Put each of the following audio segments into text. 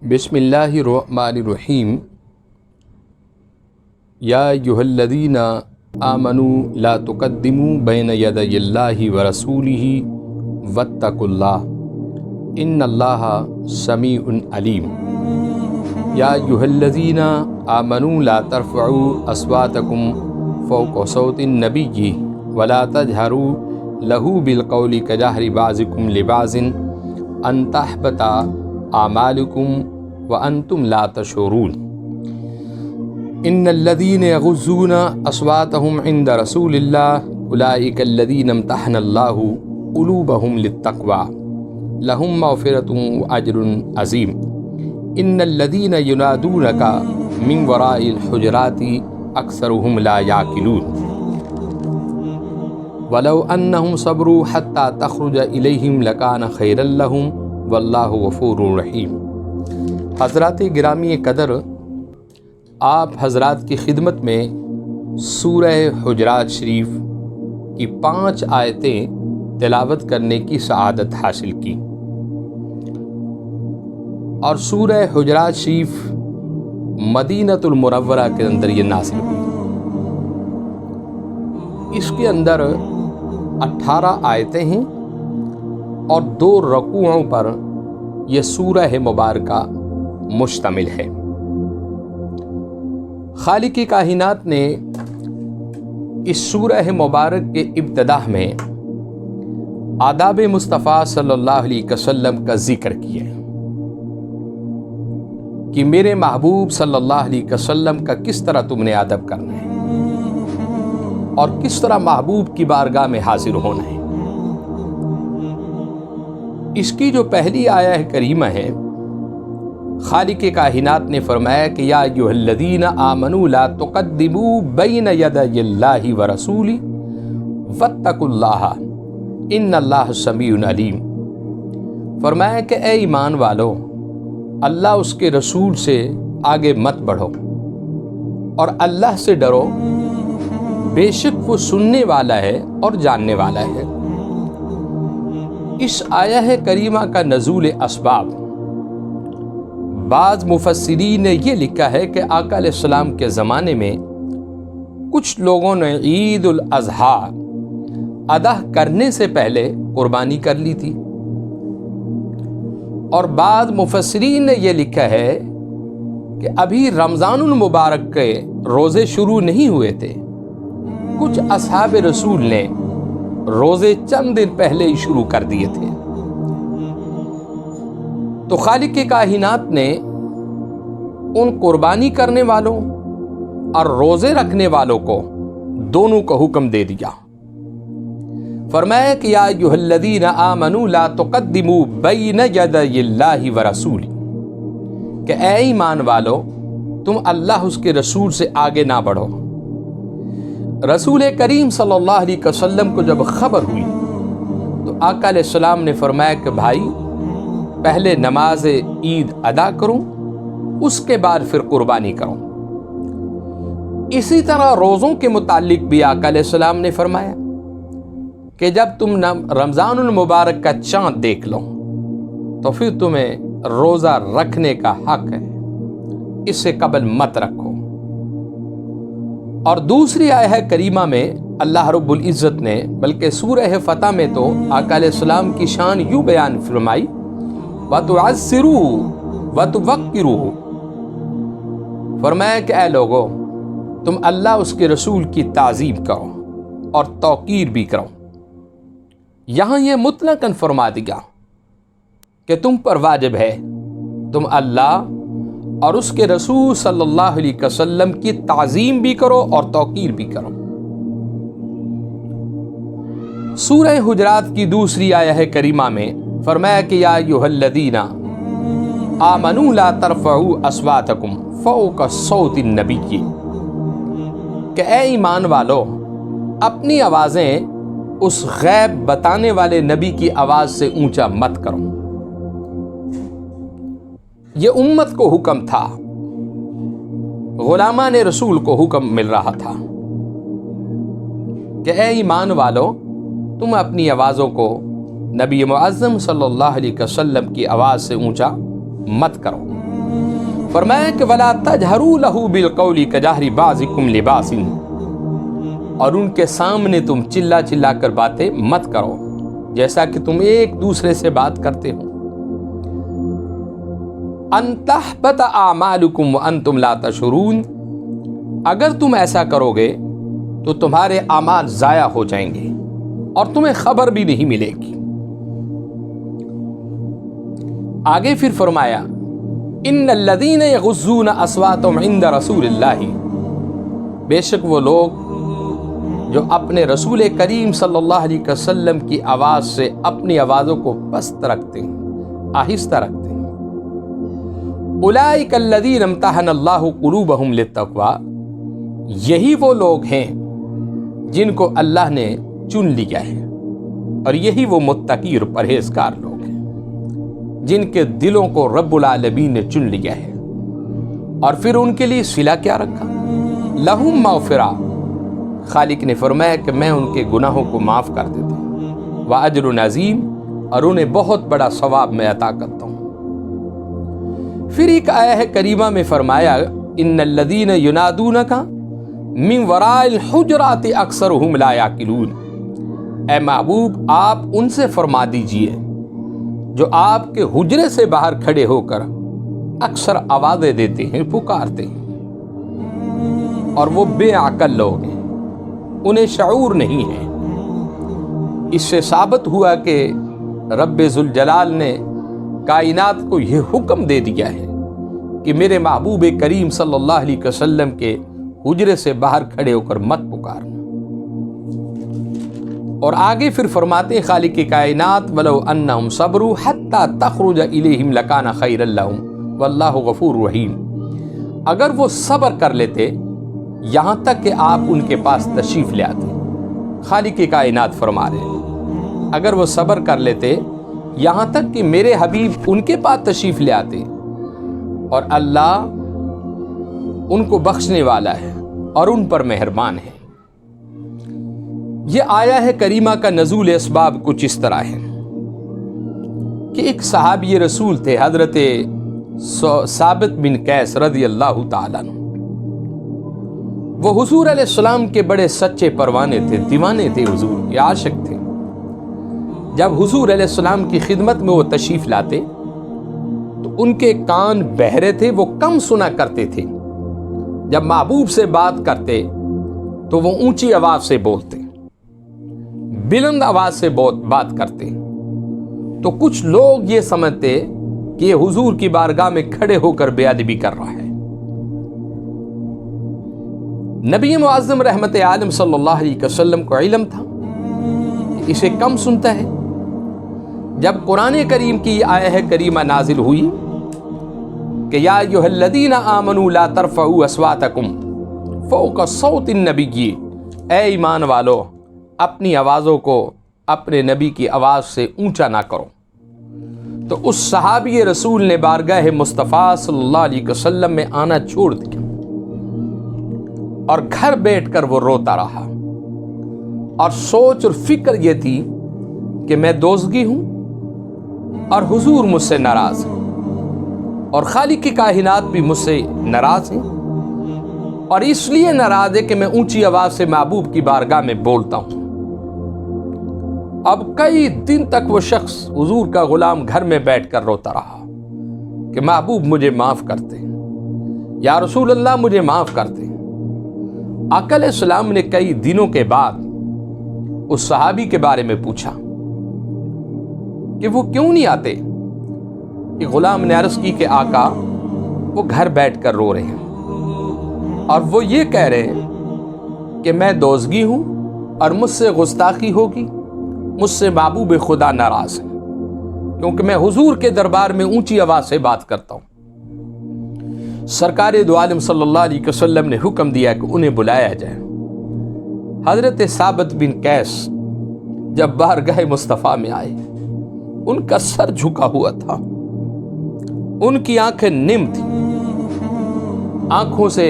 بسم اللہ الرحمن الرحیم یا ایھا الذین آمنوا لا تقدموا بین یدی اللہ ورسولہ واتقوا اللہ ان اللہ سمیع علیم۔ یا ایھا الذین آمنوا لا ترفعوا اصواتکم فوق صوت النبی ولا تجہروا لہ بالقول کجہر بعضکم لبعض ان تحبط اعمالکم وانتم لا تشعرون۔ ان الذین یغضون اصواتهم عند رسول اللہ اولئک الذین امتحن اللہ قلوبهم للتقوی لهم مغفرۃ واجر عظیم۔ ان الذین ینادونک من وراء الحجرات اکثرهم لا یعقلون۔ ولو انہم صبروا حتی تخرج الیہم لکان خیرا لہم واللہ غفور رحیم۔ حضرات گرامی قدر، آپ حضرات کی خدمت میں سورہ حجرات شریف کی 5 آیتیں تلاوت کرنے کی سعادت حاصل کی، اور سورہ حجرات شریف مدینۃ المنورہ کے اندر یہ نازل ہوئی۔ اس کے اندر 18 آیتیں ہیں اور 2 رکوعوں پر یہ سورہ مبارکہ مشتمل ہے۔ خالق کائنات نے اس سورہ مبارک کے ابتدا میں آداب مصطفیٰ صلی اللہ علیہ وسلم کا ذکر کیا ہے کہ میرے محبوب صلی اللہ علیہ وسلم کا کس طرح تم نے ادب کرنا ہے اور کس طرح محبوب کی بارگاہ میں حاضر ہونا ہے۔ اس کی جو پہلی آیہ کریمہ ہے، خالق کائنات نے فرمایا کہ یا ایھا الذین آمنوا لا تقدموا بین یدی اللہ ورسولہ واتقوا اللہ ان اللہ سمیع علیم۔ فرمایا کہ اے ایمان والو، اللہ اس کے رسول سے آگے مت بڑھو اور اللہ سے ڈرو، بے شک وہ سننے والا ہے اور جاننے والا ہے۔ اس آیہ کریمہ کا نزول اسباب، بعض مفسرین نے یہ لکھا ہے کہ آقا علیہ السلام کے زمانے میں کچھ لوگوں نے عید الاضحیٰ ادا کرنے سے پہلے قربانی کر لی تھی، اور بعض مفسرین نے یہ لکھا ہے کہ ابھی رمضان المبارک کے روزے شروع نہیں ہوئے تھے، کچھ اصحاب رسول نے روزے چند دن پہلے ہی شروع کر دیے تھے۔ تو خالق کائنات نے ان قربانی کرنے والوں اور روزے رکھنے والوں کو دونوں کا حکم دے دیا۔ فرمایا کہ یا ایھا الذین آمنوا لا تقدموا بین یدی اللہ ورسولہ، کہ اے ایمان والو، تم اللہ اس کے رسول سے آگے نہ بڑھو۔ رسول کریم صلی اللہ علیہ وسلم کو جب خبر ہوئی تو آقا علیہ السلام نے فرمایا کہ بھائی، پہلے نماز عید ادا کروں، اس کے بعد پھر قربانی کروں۔ اسی طرح روزوں کے متعلق بھی آقا علیہ السلام نے فرمایا کہ جب تم رمضان المبارک کا چاند دیکھ لو تو پھر تمہیں روزہ رکھنے کا حق ہے، اس سے قبل مت رکھو۔ اور دوسری آیہ کریمہ میں اللہ رب العزت نے بلکہ سورہ فتح میں تو آقا علیہ السلام کی شان یوں بیان فرمائی، وَتُعَزِّرُوهُ وَتُوَقِّرُوهُ۔ فرمایا کہ اے لوگو، تم اللہ اس کے رسول کی تعظیم کرو اور توقیر بھی کرو۔ یہاں یہ مطلقاً فرما دیا کہ تم پر واجب ہے تم اللہ اور اس کے رسول صلی اللہ علیہ وسلم کی تعظیم بھی کرو اور توقیر بھی کرو۔ سورہ حجرات کی دوسری آیہ کریمہ میں فرمایا کہ یا ایھا الذین آمنوا لا ترفعوا اصواتکم فوق صوت النبی، کہ اے ایمان والو، اپنی آوازیں اس غیب بتانے والے نبی کی آواز سے اونچا مت کرو۔ یہ امت کو حکم تھا، غلامان رسول کو حکم مل رہا تھا کہ اے ایمان والو، تم اپنی آوازوں کو نبی معظم صلی اللہ علیہ وسلم کی آواز سے اونچا مت کرو۔ فرمایا کہ وَلَا تَجْهَرُوا لَهُ بِالْقَوْلِ كَجَهْرِ بَعْضِكُمْ لِبَعْضٍ، اور ان کے سامنے تم چلا چلا کر باتیں مت کرو جیسا کہ تم ایک دوسرے سے بات کرتے ہو. أَن تَحْبَطَ أَعْمَالُكُمْ وَأَنْتُمْ لَا تَشْعُرُونَ، اگر تم ایسا کرو گے تو تمہارے اعمال ضائع ہو جائیں گے اور تمہیں خبر بھی نہیں ملے گی. آگے پھر فرمایا ان الذین یغضون اصواتهم عند رسول اللہ، بے شک وہ لوگ جو اپنے رسول کریم صلی اللہ علیہ وسلم کی آواز سے اپنی آوازوں کو پست رکھتے ہیں، آہستہ رکھتے ہیں. اولئک الذین امتحن اللہ قلوبہم للتقوی، یہی وہ لوگ ہیں جن کو اللہ نے چن لیا ہے، اور یہی وہ متقی اور پرہیزگار لوگ ہیں جن کے دلوں کو رب العالمین نے چن لیا ہے. اور پھر ان کے لیے صلہ کیا رکھا؟ لہم مغفرہ، خالق نے فرمایا کہ میں ان کے گناہوں کو معاف کر دیتا ہوں، واجر عظیم، اور انہیں بہت بڑا ثواب میں عطا کرتا ہوں. پھر ایک آیہ ہے کریمہ میں فرمایا ان الذین ینادونک من وراء الحجرات اکثرهم لا یعقلون، اے محبوب آپ ان سے فرما دیجئے جو آپ کے حجرے سے باہر کھڑے ہو کر اکثر آوازیں دیتے ہیں، پکارتے ہیں، اور وہ بے عقل لوگ ہیں، انہیں شعور نہیں ہے. اس سے ثابت ہوا کہ رب ذوالجلال نے کائنات کو یہ حکم دے دیا ہے کہ میرے محبوب کریم صلی اللہ علیہ وسلم کے حجرے سے باہر کھڑے ہو کر مت پکارنا. اور آگے پھر فرماتے ہیں خالق کائنات وَلَوْ أَنَّهُمْ صَبْرُوا حَتَّى تَخْرُجَ إِلَيْهِمْ لَكَانَ خَيْرًا لَهُمْ وَاللَّهُ غَفُورٌ رَحِيمٌ، اگر وہ صبر کر لیتے یہاں تک کہ آپ ان کے پاس تشریف لے آتے. خالق کائنات فرما رہے ہیں اگر وہ صبر کر لیتے یہاں تک کہ میرے حبیب ان کے پاس تشریف لے آتے، اور اللہ ان کو بخشنے والا ہے اور ان پر مہربان ہے. یہ آیا ہے کریمہ کا نزول اسباب کچھ اس طرح ہے کہ ایک صحابی رسول تھے حضرت ثابت بن قیس رضی اللہ تعالیٰ عنہ. وہ حضور علیہ السلام کے بڑے سچے پروانے تھے، دیوانے تھے، حضور کے عاشق تھے. جب حضور علیہ السلام کی خدمت میں وہ تشریف لاتے تو ان کے کان بہرے تھے، وہ کم سنا کرتے تھے. جب محبوب سے بات کرتے تو وہ اونچی آواز سے بولتے، بلند آواز سے بات کرتے. تو کچھ لوگ یہ سمجھتے کہ یہ حضور کی بارگاہ میں کھڑے ہو کر بے ادبی کر رہا ہے. نبی معظم رحمت عالم صلی اللہ علیہ وسلم کو علم تھا کہ اسے کم سنتا ہے. جب قرآن کریم کی یہ آیہ کریمہ نازل ہوئی کہ یا ایھا الذین آمنوا لا ترفعوا اصواتکم فوق صوت النبی، اے ایمان والو اپنی آوازوں کو اپنے نبی کی آواز سے اونچا نہ کرو. تو اس صحابی رسول نے بارگاہ مصطفیٰ صلی اللہ علیہ وسلم میں آنا چھوڑ دیا اور گھر بیٹھ کر وہ روتا رہا، اور سوچ اور فکر یہ تھی کہ میں دوزگی ہوں اور حضور مجھ سے ناراض ہیں، اور خالق کی کائنات بھی مجھ سے ناراض ہیں، اور اس لیے ناراض ہے کہ میں اونچی آواز سے محبوب کی بارگاہ میں بولتا ہوں. اب کئی دن تک وہ شخص حضور کا غلام گھر میں بیٹھ کر روتا رہا کہ محبوب مجھے معاف کرتے، یا رسول اللہ مجھے معاف کرتے. آقا علیہ السلام نے کئی دنوں کے بعد اس صحابی کے بارے میں پوچھا کہ وہ کیوں نہیں آتے. کہ غلام نے عرض کی کہ آقا وہ گھر بیٹھ کر رو رہے ہیں اور وہ یہ کہہ رہے ہیں کہ میں دوزگی ہوں اور مجھ سے گستاخی ہوگی، مجھ سے محبوب خدا ناراض ہے کیونکہ میں حضور کے دربار میں اونچی آواز سے بات کرتا ہوں. سرکار دو عالم صلی اللہ علیہ وسلم نے حکم دیا کہ انہیں بلایا جائے. حضرت ثابت بن قیس جب بارگاہ مصطفیٰ میں آئے، ان کا سر جھکا ہوا تھا، ان کی آنکھیں نم تھیں، آنکھوں سے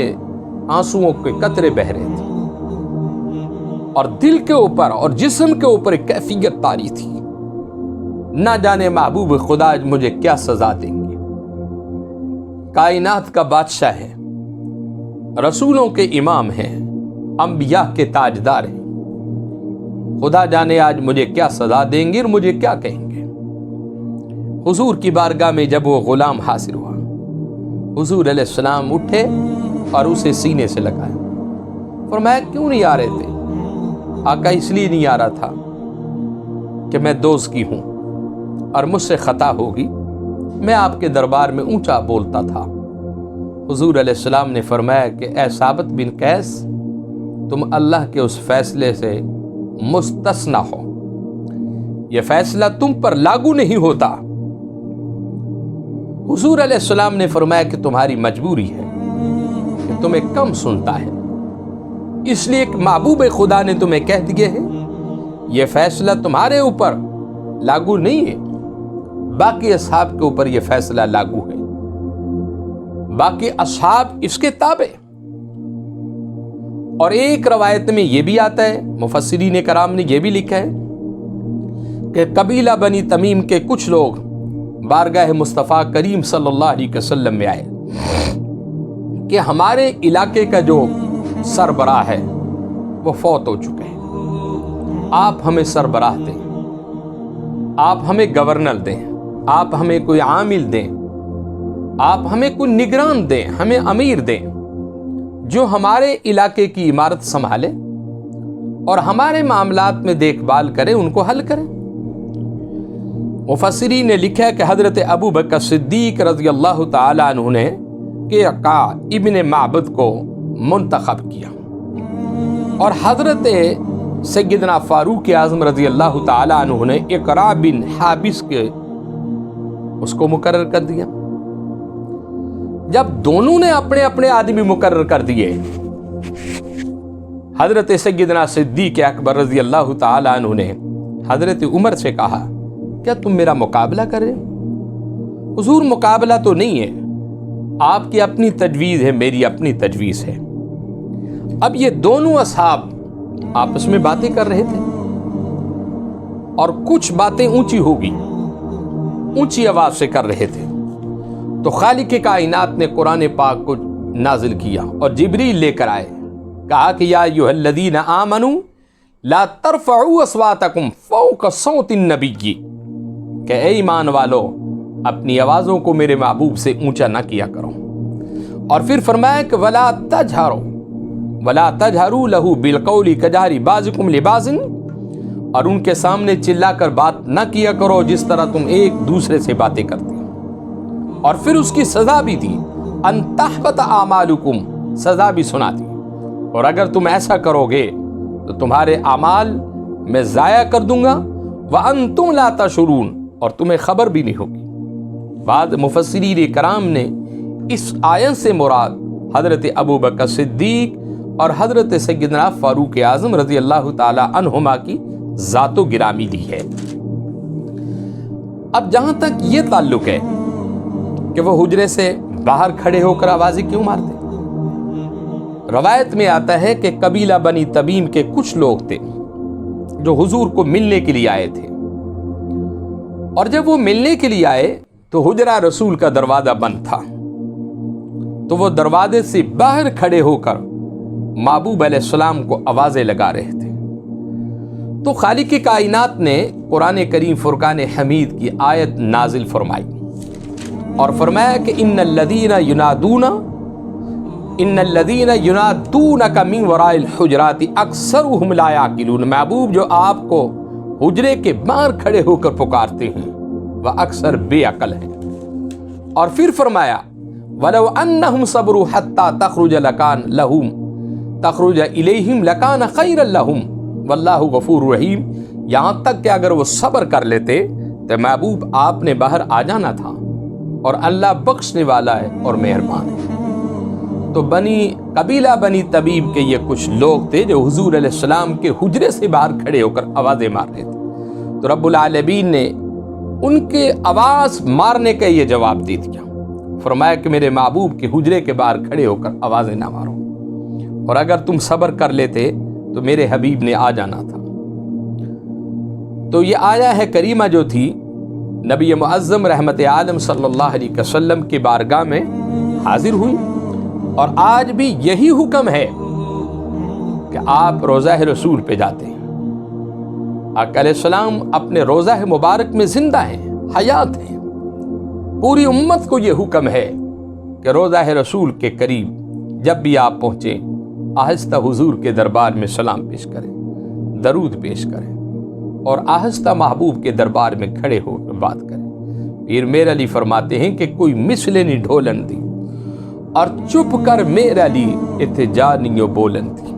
آنسوؤں کے قطرے بہ رہے تھے، اور دل کے اوپر اور جسم کے اوپر ایک کیفیت طاری تھی، نہ جانے محبوب خدا مجھے کیا سزا دیں گے. کائنات کا بادشاہ ہے، رسولوں کے امام ہیں، انبیاء کے تاجدار ہیں، خدا جانے آج مجھے کیا سزا دیں گے اور مجھے کیا کہیں گے۔ حضور کی بارگاہ میں جب وہ غلام حاضر ہوا، حضور علیہ السلام اٹھے اور اسے سینے سے لگایا۔ فرمایا کیوں نہیں آ رہے تھے؟ آقا اس لیے نہیں آ رہا تھا کہ میں دوزخی ہوں اور مجھ سے خطا ہوگی، میں آپ کے دربار میں اونچا بولتا تھا۔ حضور علیہ السلام نے فرمایا کہ اے ثابت بن قیس، تم اللہ کے اس فیصلے سے مستثنا ہو، یہ فیصلہ تم پر لاگو نہیں ہوتا۔ حضور علیہ السلام نے فرمایا کہ تمہاری مجبوری ہے کہ تمہیں کم سنتا ہے، اس لیے کہ محبوب خدا نے تمہیں کہہ دیا ہے یہ فیصلہ تمہارے اوپر لاگو نہیں ہے، باقی اصحاب کے اوپر یہ فیصلہ لاگو ہے، باقی اصحاب اس کے تابع۔ اور ایک روایت میں یہ بھی آتا ہے، مفسرین کرام نے یہ بھی لکھا ہے کہ قبیلہ بنی تمیم کے کچھ لوگ بارگاہ مصطفیٰ کریم صلی اللہ علیہ وسلم میں آئے کہ ہمارے علاقے کا جو سربراہ ہے وہ فوت ہو چکے ہیں، آپ ہمیں سربراہ دیں، آپ ہمیں گورنر دیں، آپ ہمیں کوئی عامل دیں، آپ ہمیں کوئی نگران دیں، ہمیں امیر دیں جو ہمارے علاقے کی عمارت سنبھالے اور ہمارے معاملات میں دیکھ بھال کرے، ان کو حل کرے۔ مفسرین نے لکھا ہے کہ حضرت ابو بکر صدیق رضی اللہ تعالی عنہ نے قعقاع ابن معبد کو منتخب کیا اور حضرت سیدنا فاروق اعظم رضی اللہ تعالی عنہ نے اقراء بن حابس کے اس کو مقرر کر دیا۔ جب دونوں نے اپنے اپنے آدمی مقرر کر دیے، حضرت سیدنا صدیق اکبر رضی اللہ تعالی عنہ نے حضرت عمر سے کہا کیا تم میرا مقابلہ کر رہے؟ حضور مقابلہ تو نہیں ہے، آپ کی اپنی تجویز ہے، میری اپنی تجویز ہے۔ اب یہ دونوں اصحاب آپس میں باتیں کر رہے تھے اور کچھ باتیں اونچی ہوگی، اونچی آواز سے کر رہے تھے، تو خالق کائنات نے قرآن پاک کو نازل کیا اور جبریل لے کر آئے، کہا کہ یا ایھا الذین آمنوا لا ترفعوا اصواتکم فوق صوت النبی، کہ اے ایمان والو اپنی آوازوں کو میرے محبوب سے اونچا نہ کیا کرو۔ اور پھر فرمایا کہ ولا تجہروا لہ بالقول کجہر بعضکم لبعض، اور ان کے سامنے چلا کر بات نہ کیا کرو جس طرح تم ایک دوسرے سے باتیں کرتے ہو۔ اور پھر اس کی سزا بھی دی، ان تحبط اعمالکم، سزا بھی سنا دی، اور اگر تم ایسا کرو گے تو تمہارے اعمال میں ضائع کر دوں گا، وانتم لا تشعرون، اور تمہیں خبر بھی نہیں ہوگی۔ بعض مفسرین کرام نے اس آیت سے مراد حضرت ابو بکر صدیق اور حضرت سیدنا فاروق اعظم رضی اللہ تعالی عنہما کی ذات و گرامی لی ہے۔ اب جہاں تک یہ تعلق ہے کہ وہ حجرے سے باہر کھڑے ہو کر آوازیں کیوں مارتے، روایت میں آتا ہے کہ قبیلہ بنی تمیم کے کچھ لوگ تھے جو حضور کو ملنے کے لیے آئے تھے، اور جب وہ ملنے کے لیے آئے تو حجرہ رسول کا دروازہ بند تھا، تو وہ دروازے سے باہر کھڑے ہو کر محبوب علیہ السلام کو آوازیں لگا رہے تھے۔ تو خالق کائنات نے قرآن کریم فرقان حمید کی آیت نازل فرمائی اور فرمایا کہ ان الذین ینادونک من وراء الحجرات اکثرهم لا یعقلون، محبوب جو آپ کو حجرے کے باہر کھڑے ہو کر پکارتے ہیں وہ اکثر بے عقل ہیں۔ اور پھر فرمایا وَلَوْ أَنَّهُمْ صَبْرُوا حَتَّى تَخْرُجَ إِلَيْهِمْ لَكَانَ خَيْرًا لَهُمْ وَاللَّهُ غَفُورٌ رَحِيمٌ، یہاں تک کہ اگر وہ صبر کر لیتے تو محبوب آپ نے باہر آ جانا تھا، اور اللہ بخشنے والا ہے اور مہربان ہے۔ تو قبیلہ بنی تمیم کے یہ کچھ لوگ تھے جو حضور علیہ السلام کے حجرے سے باہر کھڑے ہو کر آوازیں مار رہے تھے، تو رب العالمین نے ان کے آواز مارنے کا یہ جواب دے دیا، فرمایا کہ میرے محبوب کے حجرے کے باہر کھڑے ہو کر آوازیں نہ مارو، اور اگر تم صبر کر لیتے تو میرے حبیب نے آ جانا تھا۔ تو یہ آیا ہے کریمہ جو تھی نبی معظم رحمت عالم صلی اللہ علیہ وسلم کی بارگاہ میں حاضر ہوئی، اور آج بھی یہی حکم ہے کہ آپ روضہ رسول پہ جاتے ہیں۔ آقا علیہ السلام اپنے روضہ مبارک میں زندہ ہیں، حیات ہیں۔ پوری امت کو یہ حکم ہے کہ روضہ رسول کے قریب جب بھی آپ پہنچیں، آہستہ حضور کے دربار میں سلام پیش کریں، درود پیش کریں، اور آہستہ محبوب کے دربار میں کھڑے ہو کر بات کریں۔ پیر میر علی فرماتے ہیں کہ کوئی مثل نہیں ڈھولن دی، اور چپ کر میر علی اتھے جا نہیں بولن دی۔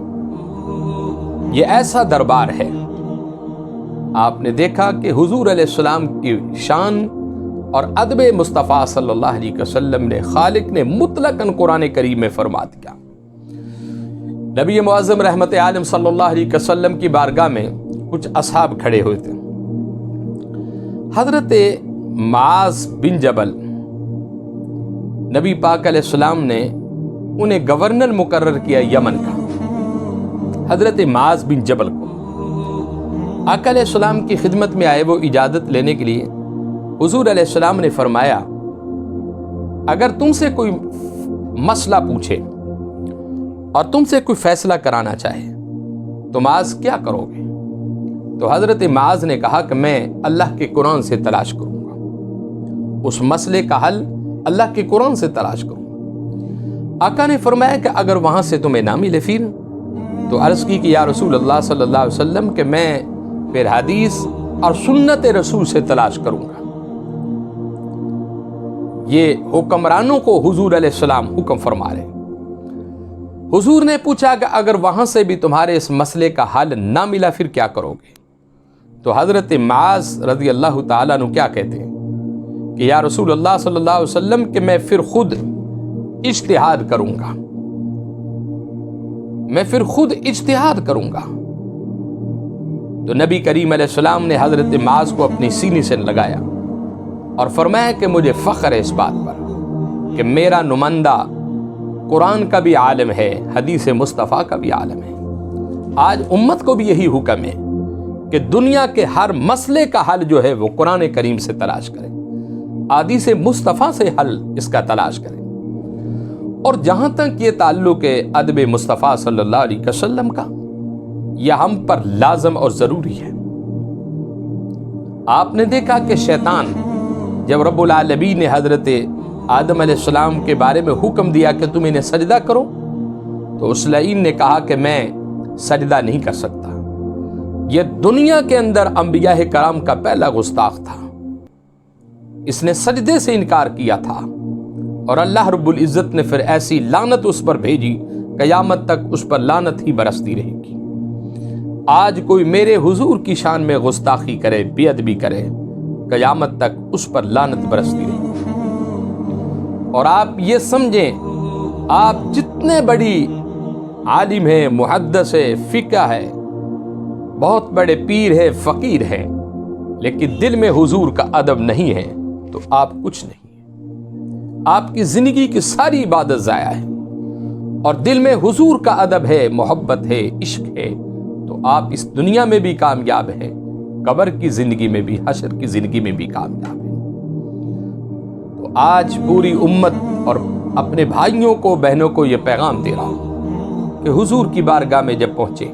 یہ ایسا دربار ہے۔ آپ نے دیکھا کہ حضور علیہ السلام کی شان اور ادب مصطفیٰ صلی اللہ علیہ وسلم نے خالق نے مطلقاً قرآن کریم میں فرما دیا۔ نبی معظم رحمت عالم صلی اللہ علیہ وسلم کی بارگاہ میں کچھ اصحاب کھڑے ہوئے تھے۔ حضرت معاذ بن جبل، نبی پاک علیہ السلام نے انہیں گورنر مقرر کیا یمن کا، حضرت معاذ بن جبل کو۔ آقا علیہ السلام کی خدمت میں آئے وہ اجازت لینے کے لیے۔ حضور علیہ السلام نے فرمایا، اگر تم سے کوئی مسئلہ پوچھے اور تم سے کوئی فیصلہ کرانا چاہے تو معاذ کیا کرو گے؟ تو حضرت معاذ نے کہا کہ میں اللہ کے قرآن سے تلاش کروں گا، اس مسئلے کا حل اللہ کے قرآن سے تلاش کروں گا۔ آقا نے فرمایا کہ اگر وہاں سے تمہیں نہ ملے پھر؟ تو عرض کی کہ یا رسول اللہ صلی اللہ علیہ وسلم کہ میں پھر حدیث اور سنت رسول سے تلاش کروں گا۔ یہ حکمرانوں کو حضور علیہ السلام حکم فرما رہے۔ حضور نے پوچھا کہ اگر وہاں سے بھی تمہارے اس مسئلے کا حل نہ ملا پھر کیا کرو گے؟ تو حضرت معاذ رضی اللہ تعالیٰ عنہ کیا کہتے ہیں کہ یا رسول اللہ صلی اللہ علیہ وسلم کہ میں پھر خود اجتہاد کروں گا، میں پھر خود اجتہاد کروں گا۔ تو نبی کریم علیہ السلام نے حضرت معاذ کو اپنی سینے سے لگایا اور فرمایا کہ مجھے فخر ہے اس بات پر کہ میرا نمائندہ قرآن کا بھی عالم ہے، حدیث مصطفیٰ کا بھی عالم ہے۔ آج امت کو بھی یہی حکم ہے کہ دنیا کے ہر مسئلے کا حل جو ہے وہ قرآن کریم سے تلاش کریں، حدیث مصطفیٰ سے حل اس کا تلاش کریں۔ اور جہاں تک یہ تعلق ہے ادب مصطفیٰ صلی اللہ علیہ وسلم کا، یہ ہم پر لازم اور ضروری ہے۔ آپ نے دیکھا کہ شیطان جب رب العالمین نے حضرت آدم علیہ السلام کے بارے میں حکم دیا کہ تم انہیں سجدہ کرو، تو اس لعین نے کہا کہ میں سجدہ نہیں کر سکتا۔ یہ دنیا کے اندر انبیاء کرام کا پہلا گستاخ تھا، اس نے سجدے سے انکار کیا تھا، اور اللہ رب العزت نے پھر ایسی لعنت اس پر بھیجی، قیامت تک اس پر لعنت ہی برستی رہے گی۔ آج کوئی میرے حضور کی شان میں گستاخی کرے، بے ادبی کرے، قیامت تک اس پر لعنت برستی رہے گی۔ اور آپ یہ سمجھیں، آپ جتنے بڑی عالم ہیں، محدث ہے، فقہ ہے، بہت بڑے پیر ہے، فقیر ہے، لیکن دل میں حضور کا ادب نہیں ہے تو آپ کچھ نہیں ہیں۔ آپ کی زندگی کی ساری عبادت ضائع ہے۔ اور دل میں حضور کا ادب ہے، محبت ہے، عشق ہے، تو آپ اس دنیا میں بھی کامیاب ہیں، قبر کی زندگی میں بھی، حشر کی زندگی میں بھی کامیاب ہیں۔ تو آج پوری امت اور اپنے بھائیوں کو، بہنوں کو یہ پیغام دے رہا ہوں کہ حضور کی بارگاہ میں جب پہنچے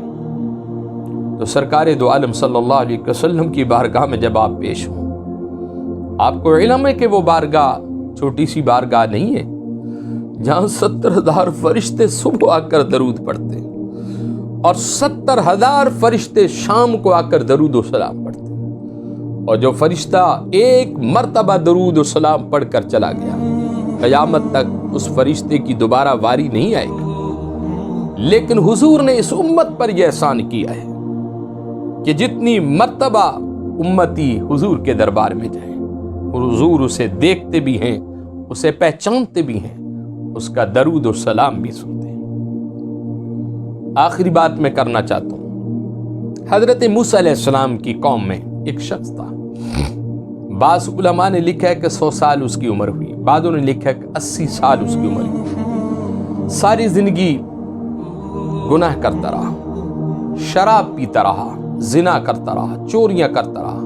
تو سرکار دو عالم صلی اللہ علیہ وسلم کی بارگاہ میں جب آپ پیش ہوں، آپ کو علم ہے کہ وہ بارگاہ چھوٹی سی بارگاہ نہیں ہے جہاں 70,000 فرشتے صبح آ کر درود پڑھتے ہیں اور 70,000 فرشتے شام کو آ کر درود و سلام پڑھتے ہیں، اور جو فرشتہ ایک مرتبہ درود و سلام پڑھ کر چلا گیا، قیامت تک اس فرشتے کی دوبارہ واری نہیں آئے گی۔ لیکن حضور نے اس امت پر یہ احسان کیا ہے کہ جتنی مرتبہ امتی حضور کے دربار میں جائیں، حضور اسے دیکھتے بھی ہیں، اسے پہچانتے بھی ہیں، اس کا درود و سلام بھی سنتے ہیں۔ آخری بات میں کرنا چاہتا ہوں، حضرت موسیٰ علیہ السلام کی قوم میں ایک شخص تھا، بعض علماء نے لکھا ہے کہ 100 سال اس کی عمر ہوئی، بعضوں نے لکھا ہے کہ 80 سال اس کی عمر ہوئی۔ ساری زندگی گناہ کرتا رہا، شراب پیتا رہا، زنا کرتا رہا، چوریاں کرتا رہا،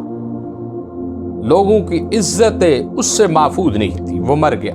لوگوں کی عزت اس سے محفوظ نہیں تھی، وہ مر گیا۔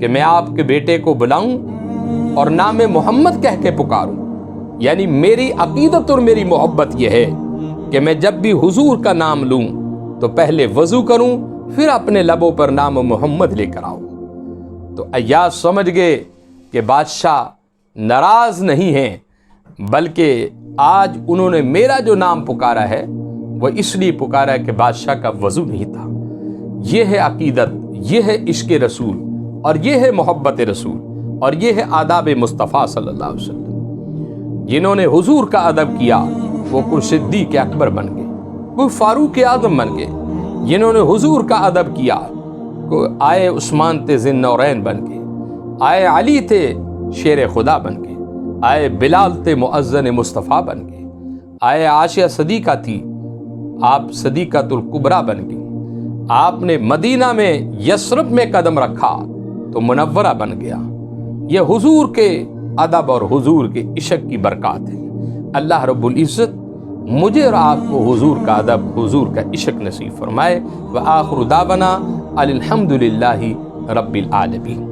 کہ میں آپ کے بیٹے کو بلاؤں اور نام محمد کہہ کے پکاروں. یعنی میری عقیدت اور میری محبت یہ ہے کہ میں جب بھی حضور کا نام لوں تو پہلے وضو کروں، پھر اپنے لبوں پر نام محمد لے کر آؤں. تو عیاض سمجھ گئے کہ بادشاہ ناراض نہیں ہیں، بلکہ آج انہوں نے میرا جو نام پکارا ہے وہ اس لیے پکارا ہے کہ بادشاہ کا وضو نہیں تھا. یہ ہے عقیدت، یہ ہے عشق رسول، اور یہ ہے محبت رسول، اور یہ ہے آداب مصطفیٰ صلی اللہ علیہ وسلم. جنہوں نے حضور کا ادب کیا وہ کوئی صدیق اکبر بن گئے، کوئی فاروق اعظم بن گئے. جنہوں نے حضور کا ادب کیا کوئی آئے عثمان تھے ذی النورین بن گئے، آئے علی تھے شیر خدا بن گئے، آئے بلال تھے مؤذن مصطفیٰ بن گئے، آئے عائشہ صدیقہ تھی آپ صدیقۃ الکبریٰ بن گئی. آپ نے مدینہ میں یثرب میں قدم رکھا تو منورہ بن گیا. یہ حضور کے ادب اور حضور کے عشق کی برکات ہے. اللہ رب العزت مجھے اور آپ کو حضور کا ادب، حضور کا عشق نصیب فرمائے. وآخر دعوانا الحمد للہ رب العالمین.